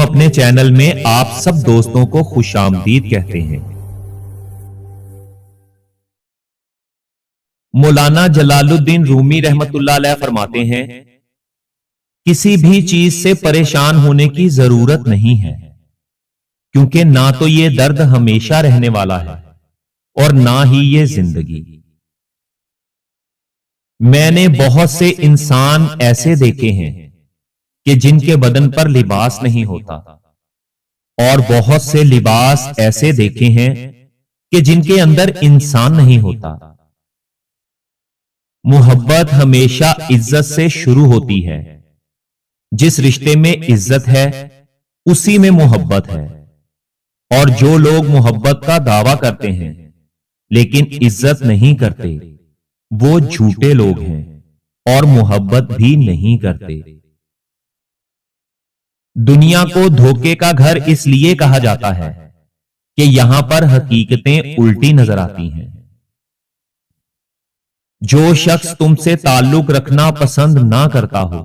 اپنے چینل میں آپ سب دوستوں کو خوش آمدید کہتے ہیں۔ مولانا جلال الدین رومی رحمت اللہ علیہ فرماتے ہیں، کسی بھی چیز سے پریشان ہونے کی ضرورت نہیں ہے، کیونکہ نہ تو یہ درد ہمیشہ رہنے والا ہے اور نہ ہی یہ زندگی۔ میں نے بہت سے انسان ایسے دیکھے ہیں کہ جن کے بدن پر لباس نہیں ہوتا، اور بہت سے لباس ایسے دیکھے ہیں کہ جن کے اندر انسان نہیں ہوتا۔ محبت ہمیشہ عزت سے شروع ہوتی ہے۔ جس رشتے میں عزت ہے اسی میں محبت ہے، اور جو لوگ محبت کا دعویٰ کرتے ہیں لیکن عزت نہیں کرتے وہ جھوٹے لوگ ہیں اور محبت بھی نہیں کرتے۔ دنیا کو دھوکے کا گھر اس لیے کہا جاتا ہے کہ یہاں پر حقیقتیں الٹی نظر آتی ہیں۔ جو شخص تم سے تعلق رکھنا پسند نہ کرتا ہو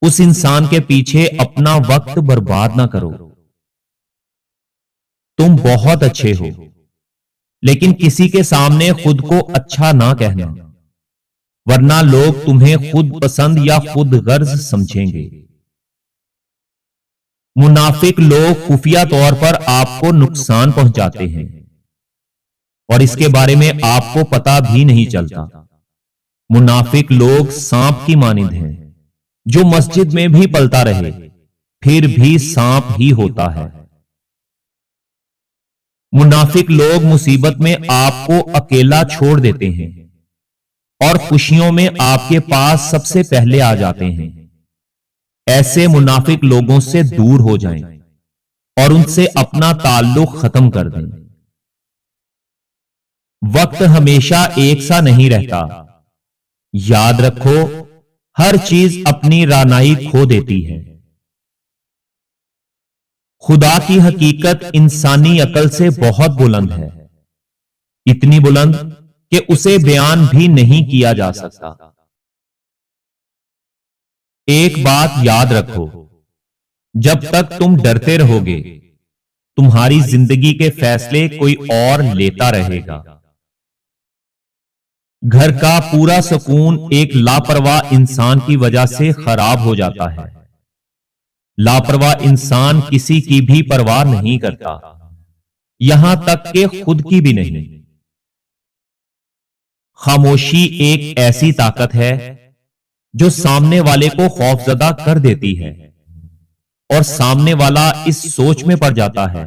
اس انسان کے پیچھے اپنا وقت برباد نہ کرو۔ تم بہت اچھے ہو لیکن کسی کے سامنے خود کو اچھا نہ کہنا، ورنہ لوگ تمہیں خود پسند یا خود غرض سمجھیں گے۔ منافق لوگ خفیہ طور پر آپ کو نقصان پہنچاتے ہیں اور اس کے بارے میں آپ کو پتہ بھی نہیں چلتا۔ منافق لوگ سانپ کی مانند ہیں جو مسجد میں بھی پلتا رہے پھر بھی سانپ ہی ہوتا ہے۔ منافق لوگ مصیبت میں آپ کو اکیلا چھوڑ دیتے ہیں اور خوشیوں میں آپ کے پاس سب سے پہلے آ جاتے ہیں۔ ایسے منافق لوگوں سے دور ہو جائیں اور ان سے اپنا تعلق ختم کر دیں۔ وقت ہمیشہ ایک سا نہیں رہتا، یاد رکھو ہر چیز اپنی رانائی کھو دیتی ہے۔ خدا کی حقیقت انسانی عقل سے بہت بلند ہے، اتنی بلند کہ اسے بیان بھی نہیں کیا جا سکتا۔ ایک بات یاد رکھو، جب تک تم ڈرتے رہو گے تمہاری زندگی کے فیصلے کوئی اور لیتا رہے گا۔ گھر کا پورا سکون ایک لاپرواہ انسان کی وجہ سے خراب ہو جاتا ہے۔ لاپرواہ انسان کسی کی بھی پرواہ نہیں کرتا، یہاں تک کہ خود کی بھی نہیں۔ خاموشی ایک ایسی طاقت ہے جو سامنے والے کو خوفزدہ کر دیتی ہے، اور سامنے والا اس سوچ میں پڑ جاتا ہے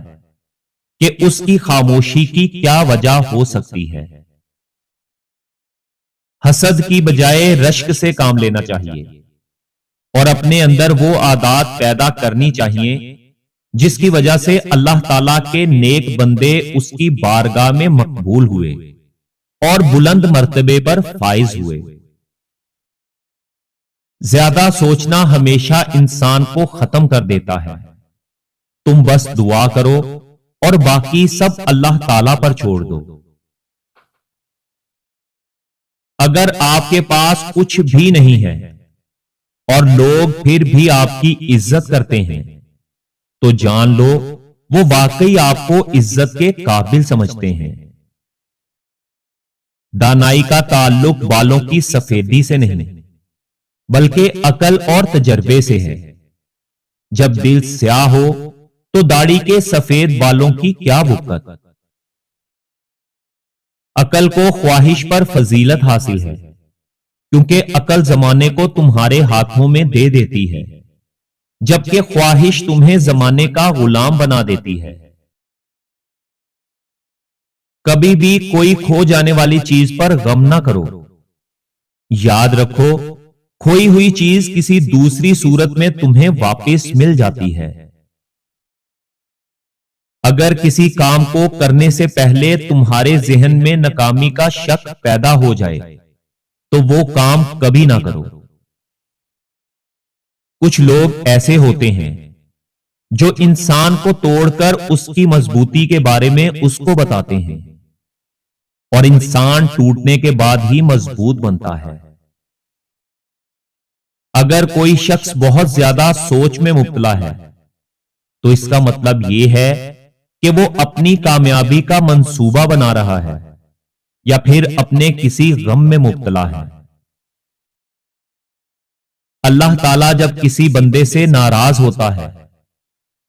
کہ اس کی خاموشی کی کیا وجہ ہو سکتی ہے۔ حسد کی بجائے رشک سے کام لینا چاہیے اور اپنے اندر وہ عادات پیدا کرنی چاہیے جس کی وجہ سے اللہ تعالیٰ کے نیک بندے اس کی بارگاہ میں مقبول ہوئے اور بلند مرتبے پر فائز ہوئے۔ زیادہ سوچنا ہمیشہ انسان کو ختم کر دیتا ہے۔ تم بس دعا کرو اور باقی سب اللہ تعالیٰ پر چھوڑ دو۔ اگر آپ کے پاس کچھ بھی نہیں ہے اور لوگ پھر بھی آپ کی عزت کرتے ہیں تو جان لو وہ واقعی آپ کو عزت کے قابل سمجھتے ہیں۔ دانائی کا تعلق بالوں کی سفیدی سے نہیں بلکہ عقل اور تجربے سے ہے۔ جب دل سیاہ ہو تو داڑھی کے سفید بالوں کی کیا بکت۔ عقل کو خواہش پر فضیلت حاصل ہے کیونکہ عقل زمانے کو تمہارے ہاتھوں میں دے دیتی ہے، جبکہ خواہش تمہیں زمانے کا غلام بنا دیتی ہے۔ کبھی بھی کوئی کھو جانے والی چیز پر غم نہ کرو۔ یاد رکھو کھوئی ہوئی چیز کسی دوسری صورت میں تمہیں واپس مل جاتی ہے۔ اگر کسی کام کو کرنے سے پہلے تمہارے ذہن میں ناکامی کا شک پیدا ہو جائے تو وہ کام کبھی نہ کرو۔ کچھ لوگ ایسے ہوتے ہیں جو انسان کو توڑ کر اس کی مضبوطی کے بارے میں اس کو بتاتے ہیں، اور انسان ٹوٹنے کے بعد ہی مضبوط بنتا ہے۔ اگر کوئی شخص بہت زیادہ سوچ میں مبتلا ہے تو اس کا مطلب یہ ہے کہ وہ اپنی کامیابی کا منصوبہ بنا رہا ہے یا پھر اپنے کسی غم میں مبتلا ہے۔ اللہ تعالیٰ جب کسی بندے سے ناراض ہوتا ہے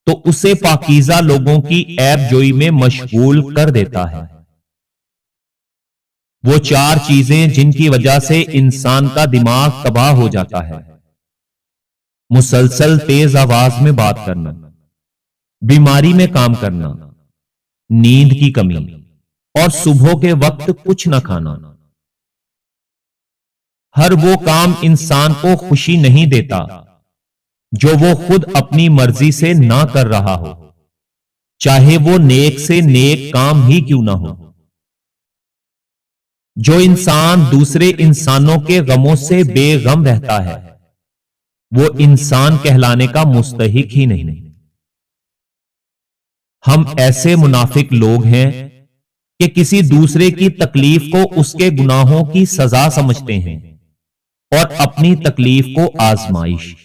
تو اسے پاکیزہ لوگوں کی عیب جوئی میں مشغول کر دیتا ہے۔ وہ چار چیزیں جن کی وجہ سے انسان کا دماغ تباہ ہو جاتا ہے: مسلسل تیز آواز میں بات کرنا، بیماری میں کام کرنا، نیند کی کمی اور صبح کے وقت کچھ نہ کھانا۔ ہر وہ کام انسان کو خوشی نہیں دیتا جو وہ خود اپنی مرضی سے نہ کر رہا ہو، چاہے وہ نیک سے نیک کام ہی کیوں نہ ہو۔ جو انسان دوسرے انسانوں کے غموں سے بے غم رہتا ہے وہ انسان کہلانے کا مستحق ہی نہیں۔ ہم ایسے منافق لوگ ہیں کہ کسی دوسرے کی تکلیف کو اس کے گناہوں کی سزا سمجھتے ہیں اور اپنی تکلیف کو آزمائش۔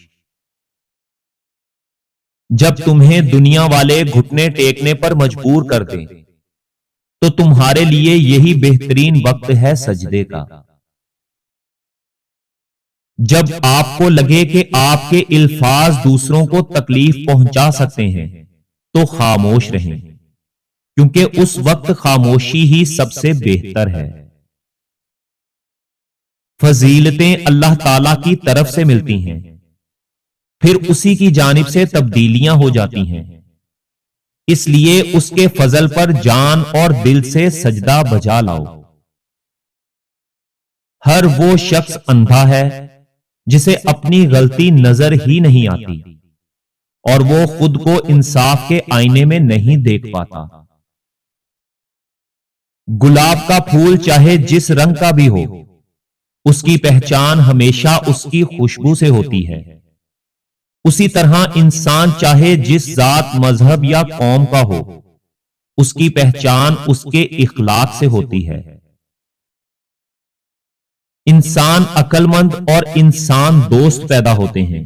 جب تمہیں دنیا والے گھٹنے ٹیکنے پر مجبور کر دیں تو تمہارے لیے یہی بہترین وقت ہے سجدے کا۔ جب آپ کو لگے کہ آپ کے الفاظ دوسروں کو تکلیف پہنچا سکتے ہیں تو خاموش رہیں، کیونکہ اس وقت خاموشی ہی سب سے بہتر ہے۔ فضیلتیں اللہ تعالی کی طرف سے ملتی ہیں، پھر اسی کی جانب سے تبدیلیاں ہو جاتی ہیں، اس لیے اس کے فضل پر جان اور دل سے سجدہ بجا لاؤ۔ ہر وہ شخص اندھا ہے جسے اپنی غلطی نظر ہی نہیں آتی اور وہ خود کو انصاف کے آئینے میں نہیں دیکھ پاتا۔ گلاب کا پھول چاہے جس رنگ کا بھی ہو، اس کی پہچان ہمیشہ اس کی خوشبو سے ہوتی ہے۔ اسی طرح انسان چاہے جس ذات، مذہب یا قوم کا ہو، اس کی پہچان اس کے اخلاق سے ہوتی ہے۔ انسان عقل مند اور انسان دوست پیدا ہوتے ہیں،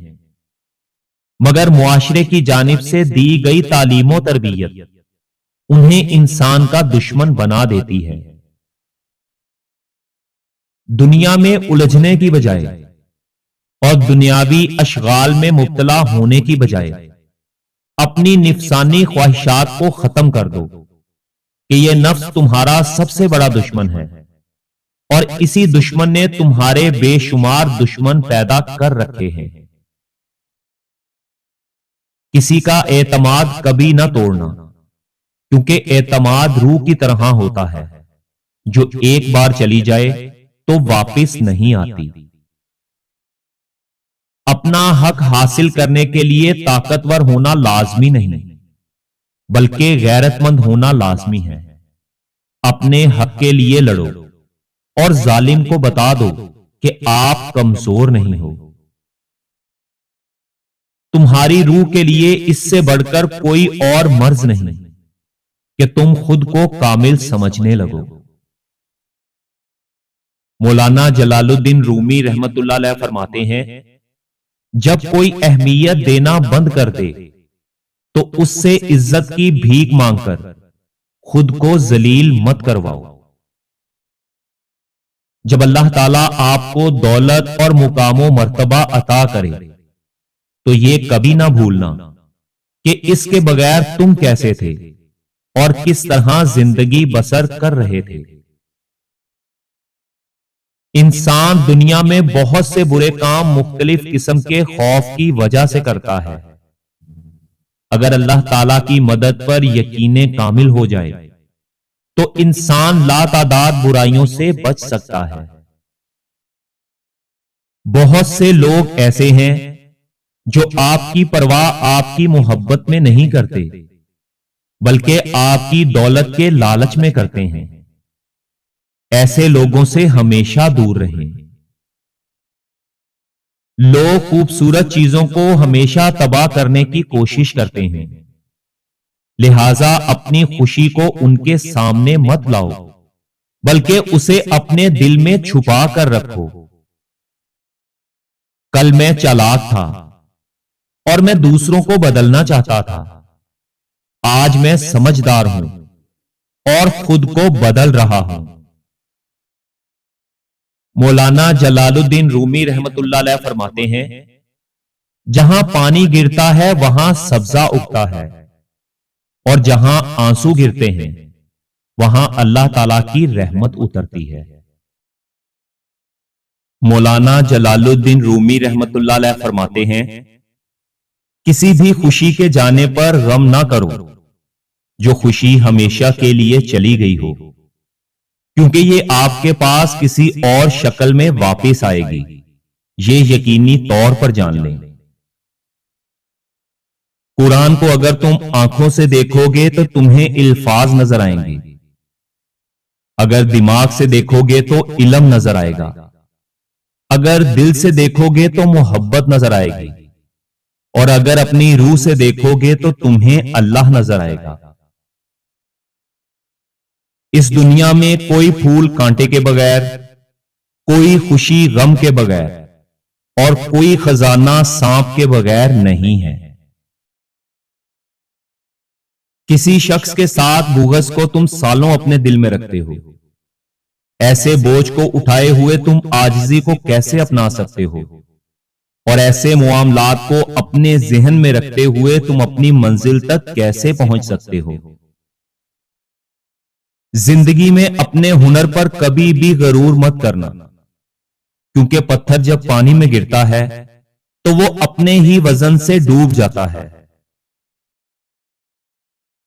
مگر معاشرے کی جانب سے دی گئی تعلیم و تربیت انہیں انسان کا دشمن بنا دیتی ہے۔ دنیا میں الجھنے کی بجائے اور دنیاوی اشغال میں مبتلا ہونے کی بجائے اپنی نفسانی خواہشات کو ختم کر دو کہ یہ نفس تمہارا سب سے بڑا دشمن ہے اور اسی دشمن نے تمہارے بے شمار دشمن پیدا کر رکھے ہیں۔ کسی کا اعتماد کبھی نہ توڑنا، کیونکہ اعتماد روح کی طرح ہوتا ہے، جو ایک بار چلی جائے تو واپس نہیں آتی۔ اپنا حق حاصل کرنے کے لیے طاقتور ہونا لازمی نہیں، بلکہ غیرت مند ہونا لازمی ہے۔ اپنے حق کے لیے لڑو اور ظالم کو بتا دو کہ آپ کمزور نہیں ہو۔ تمہاری روح کے لیے اس سے بڑھ کر کوئی اور مرض نہیں کہ تم خود کو کامل سمجھنے لگو۔ مولانا جلال الدین رومی رحمت اللہ علیہ فرماتے ہیں، جب کوئی اہمیت دینا بند کر دے تو اس سے عزت کی بھیک مانگ کر خود کو ذلیل مت کرواؤ۔ جب اللہ تعالیٰ آپ کو دولت اور مقام و مرتبہ عطا کرے تو یہ کبھی نہ بھولنا کہ اس کے بغیر تم کیسے تھے اور کس طرح زندگی بسر کر رہے تھے۔ انسان دنیا میں بہت سے برے کام مختلف قسم کے خوف کی وجہ سے کرتا ہے۔ اگر اللہ تعالیٰ کی مدد پر یقین کامل ہو جائے تو انسان لا تعداد برائیوں سے بچ سکتا ہے۔ بہت سے لوگ ایسے ہیں جو آپ کی پرواہ آپ کی محبت میں نہیں کرتے، بلکہ آپ کی دولت کے لالچ میں کرتے ہیں۔ ایسے لوگوں سے ہمیشہ دور رہیں۔ لوگ خوبصورت چیزوں کو ہمیشہ تباہ کرنے کی کوشش کرتے ہیں، لہذا اپنی خوشی کو ان کے سامنے مت لاؤ، بلکہ اسے اپنے دل میں چھپا کر رکھو۔ کل میں چالاک تھا اور میں دوسروں کو بدلنا چاہتا تھا، آج میں سمجھدار ہوں اور خود کو بدل رہا ہوں۔ مولانا جلال الدین رومی رحمت اللہ علیہ فرماتے ہیں، جہاں پانی گرتا ہے وہاں سبزہ اگتا ہے، اور جہاں آنسو گرتے ہیں وہاں اللہ تعالی کی رحمت اترتی ہے۔ مولانا جلال الدین رومی رحمت اللہ علیہ فرماتے ہیں، کسی بھی خوشی کے جانے پر غم نہ کرو جو خوشی ہمیشہ کے لیے چلی گئی ہو، کیونکہ یہ آپ کے پاس کسی اور شکل میں واپس آئے گی، یہ یقینی طور پر جان لیں۔ قرآن کو اگر تم آنکھوں سے دیکھو گے تو تمہیں الفاظ نظر آئیں گے، اگر دماغ سے دیکھو گے تو علم نظر آئے گا، اگر دل سے دیکھو گے تو محبت نظر آئے گی، اور اگر اپنی روح سے دیکھو گے تو تمہیں اللہ نظر آئے گا۔ اس دنیا میں کوئی پھول کانٹے کے بغیر، کوئی خوشی غم کے بغیر، اور کوئی خزانہ سانپ کے بغیر نہیں ہے۔ کسی شخص کے ساتھ بغض کو تم سالوں اپنے دل میں رکھتے ہو، ایسے بوجھ کو اٹھائے ہوئے تم عاجزی کو کیسے اپنا سکتے ہو، اور ایسے معاملات کو اپنے ذہن میں رکھتے ہوئے تم اپنی منزل تک کیسے پہنچ سکتے ہو؟ زندگی میں اپنے ہنر پر کبھی بھی غرور مت کرنا، کیونکہ پتھر جب پانی میں گرتا ہے تو وہ اپنے ہی وزن سے ڈوب جاتا ہے۔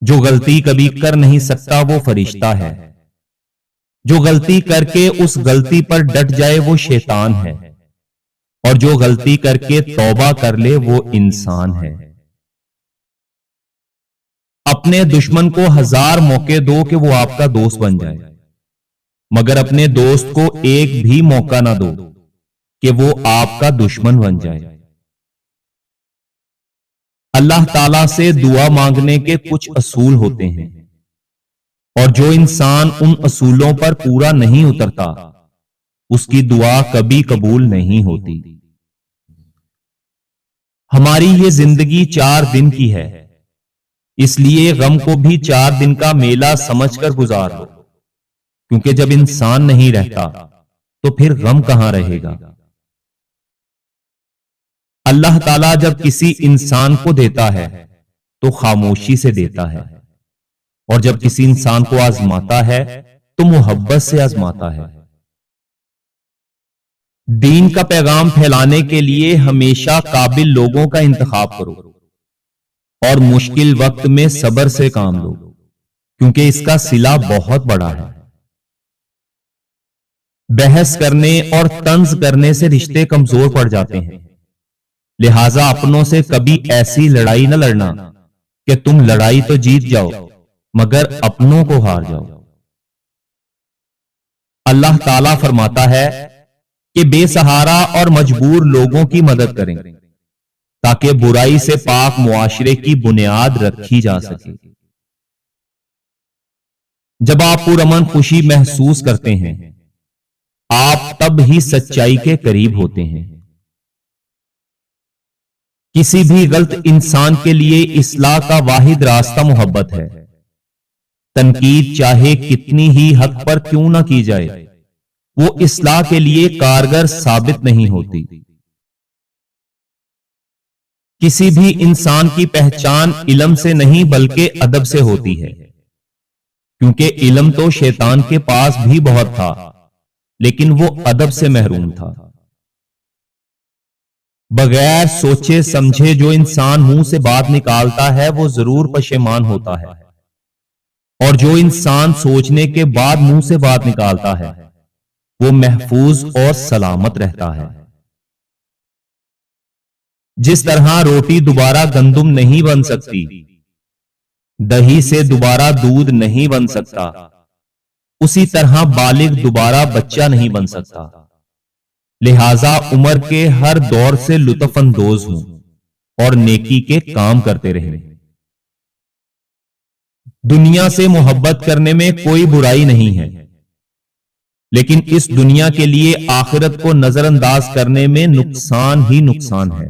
جو غلطی کبھی کر نہیں سکتا وہ فرشتہ ہے، جو غلطی کر کے اس غلطی پر ڈٹ جائے وہ شیطان ہے، اور جو غلطی کر کے توبہ کر لے وہ انسان ہے۔ اپنے دشمن کو 1000 موقع دو کہ وہ آپ کا دوست بن جائے، مگر اپنے دوست کو ایک بھی موقع نہ دو کہ وہ آپ کا دشمن بن جائے۔ اللہ تعالیٰ سے دعا مانگنے کے کچھ اصول ہوتے ہیں، اور جو انسان ان اصولوں پر پورا نہیں اترتا اس کی دعا کبھی قبول نہیں ہوتی۔ ہماری یہ زندگی 4 دن کی ہے، اس لیے غم کو بھی 4 دن کا میلہ سمجھ کر گزار لو، کیونکہ جب انسان نہیں رہتا تو پھر غم کہاں رہے گا۔ اللہ تعالیٰ جب کسی انسان کو دیتا ہے تو خاموشی سے دیتا ہے، اور جب کسی انسان کو آزماتا ہے تو محبت سے آزماتا ہے۔ دین کا پیغام پھیلانے کے لیے ہمیشہ قابل لوگوں کا انتخاب کرو، اور مشکل وقت میں صبر سے کام لو، کیونکہ اس کا صلہ بہت بڑا ہے۔ بحث کرنے اور طنز کرنے سے رشتے کمزور پڑ جاتے ہیں، لہذا اپنوں سے کبھی ایسی لڑائی نہ لڑنا کہ تم لڑائی تو جیت جاؤ مگر اپنوں کو ہار جاؤ۔ اللہ تعالیٰ فرماتا ہے کہ بے سہارا اور مجبور لوگوں کی مدد کریں تاکہ برائی سے پاک معاشرے کی بنیاد رکھی جا سکے۔ جب آپ پرامن خوشی محسوس کرتے ہیں آپ تب ہی سچائی کے قریب ہوتے ہیں۔ کسی بھی غلط انسان کے لیے اصلاح کا واحد راستہ محبت ہے۔ تنقید چاہے کتنی ہی حق پر کیوں نہ کی جائے وہ اصلاح کے لیے کارگر ثابت نہیں ہوتی۔ کسی بھی انسان کی پہچان علم سے نہیں بلکہ ادب سے ہوتی ہے، کیونکہ علم تو شیطان کے پاس بھی بہت تھا لیکن وہ ادب سے محروم تھا۔ بغیر سوچے سمجھے جو انسان منہ سے بات نکالتا ہے وہ ضرور پشیمان ہوتا ہے، اور جو انسان سوچنے کے بعد منہ سے بات نکالتا ہے وہ محفوظ اور سلامت رہتا ہے۔ جس طرح روٹی دوبارہ گندم نہیں بن سکتی، دہی سے دوبارہ دودھ نہیں بن سکتا، اسی طرح بالغ دوبارہ بچہ نہیں بن سکتا۔ لہذا عمر کے ہر دور سے لطف اندوز ہوں اور نیکی کے کام کرتے رہیں۔ دنیا سے محبت کرنے میں کوئی برائی نہیں ہے، لیکن اس دنیا کے لیے آخرت کو نظر انداز کرنے میں نقصان ہی نقصان ہے۔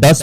10